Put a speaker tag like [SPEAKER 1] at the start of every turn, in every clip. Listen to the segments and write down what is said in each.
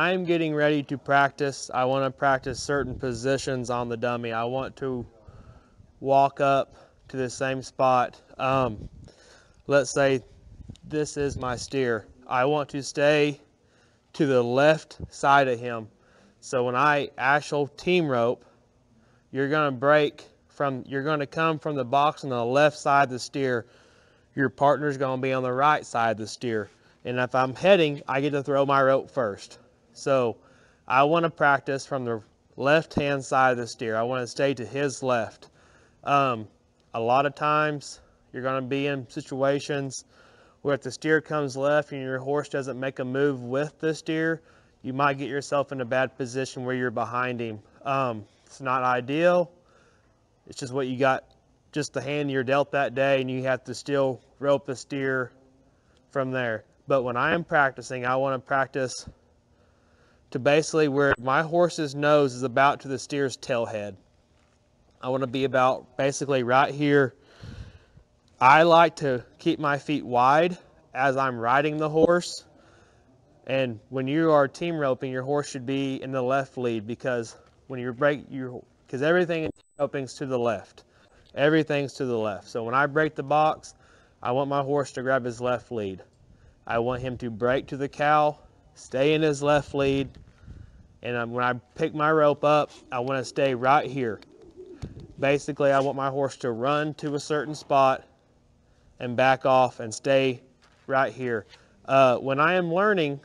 [SPEAKER 1] I'm getting ready to practice, I want to practice certain positions on the dummy. I want to walk up to the same spot. Let's say this is my steer. I want to stay to the left side of him. So when I actual team rope, you're going to come from the box on the left side of the steer. Your partner's going to be on the right side of the steer. And if I'm heading, I get to throw my rope first. So I want to practice from the left-hand side of the steer. I want to stay to his left. A lot of times you're going to be in situations where if the steer comes left and your horse doesn't make a move with the steer, you might get yourself in a bad position where you're behind him. It's not ideal. It's just what you got, just the hand you're dealt that day, and you have to still rope the steer from there. But when I am practicing, I want to practice to basically where my horse's nose is about to the steer's tail head. I want to be about basically right here. I like to keep my feet wide as I'm riding the horse. And when you are team roping, your horse should be in the left lead, because when you break because everything in roping's to the left. Everything's to the left. So when I break the box, I want my horse to grab his left lead. I want him to break to the cow, stay in his left lead, and when I pick my rope up, I want to stay right here. Basically, I want my horse to run to a certain spot and back off and stay right here. When I am learning,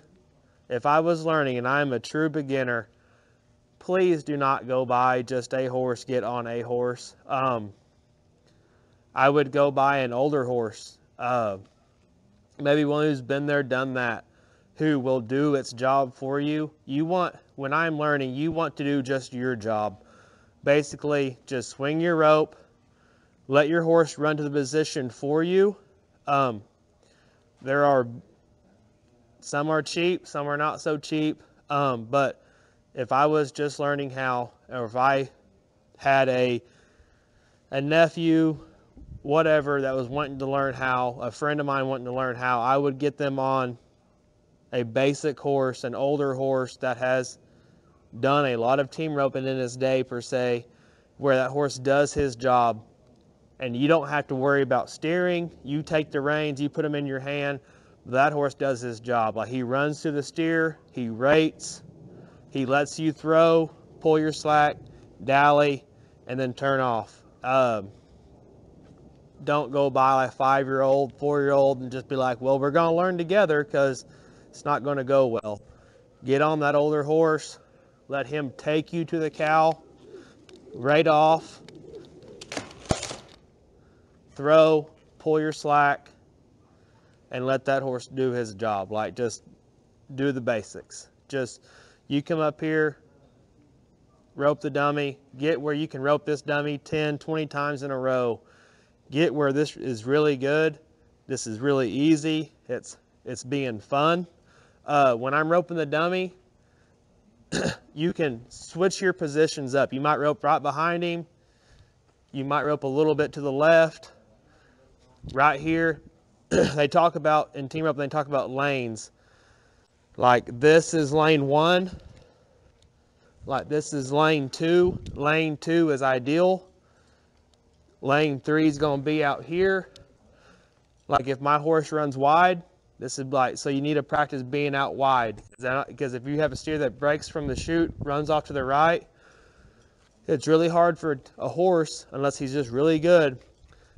[SPEAKER 1] if I was learning and I am a true beginner, please do not go buy just a horse, get on a horse. I would go buy an older horse, maybe one who's been there, done that, who will do its job for you. When I'm learning, you want to do just your job. Basically, just swing your rope, let your horse run to the position for you. Some are cheap, some are not so cheap, but if I was just learning how, or if I had a nephew, whatever, that was wanting to learn how, a friend of mine wanting to learn how, I would get them on a basic horse, an older horse that has done a lot of team roping in his day per se, where that horse does his job and you don't have to worry about steering. You take the reins, you put them in your hand, that horse does his job. Like, he runs to the steer, he rates, he lets you throw, pull your slack, dally, and then turn off. Don't go by like a 5-year-old, 4-year-old and just be like, well, we're going to learn together, because it's not going to go well. Get on that older horse, let him take you to the cow, rate off, throw, pull your slack, and let that horse do his job. Like, just do the basics. Just, you come up here, rope the dummy, get where you can rope this dummy 10, 20 times in a row. Get where this is really good. This is really easy. It's being fun. When I'm roping the dummy, you can switch your positions up. You might rope right behind him. You might rope a little bit to the left. Right here, they talk about, in team roping, they talk about lanes. Like, this is lane 1. Like, this is lane 2. Lane 2 is ideal. Lane 3 is going to be out here. Like, if my horse runs wide, this is like, so you need to practice being out wide. Because if you have a steer that breaks from the chute, runs off to the right, it's really hard for a horse, unless he's just really good.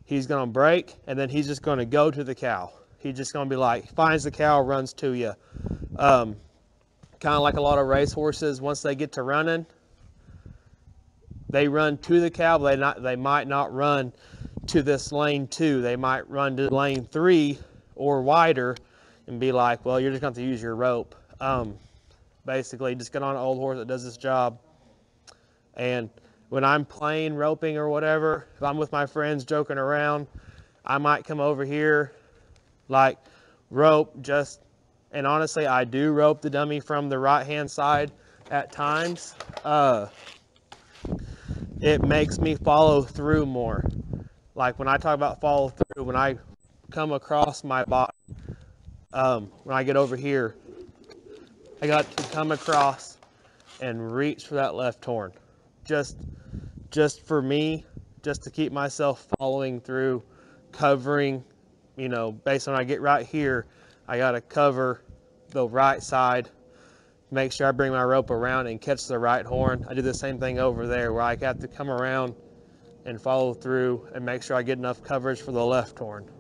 [SPEAKER 1] He's going to break, and then he's just going to go to the cow. He's just going to be like, finds the cow, runs to you. Kind of like a lot of race horses, once they get to running, they run to the cow, but they might not run to this lane 2. They might run to lane 3 or wider and be like, well, you're just going to have to use your rope. Basically, just get on an old horse that does this job. And when I'm playing roping or whatever, if I'm with my friends joking around, I might come over here, like, rope just, and honestly, I do rope the dummy from the right-hand side at times. It makes me follow through more. Like, when I talk about follow through, when I come across my body, when I get over here I got to come across and reach for that left horn. Just for me, just to keep myself following through, covering, you know, based on I get right here, I got to cover the right side, make sure I bring my rope around and catch the right horn. I do the same thing over there where I have to come around and follow through and make sure I get enough coverage for the left horn.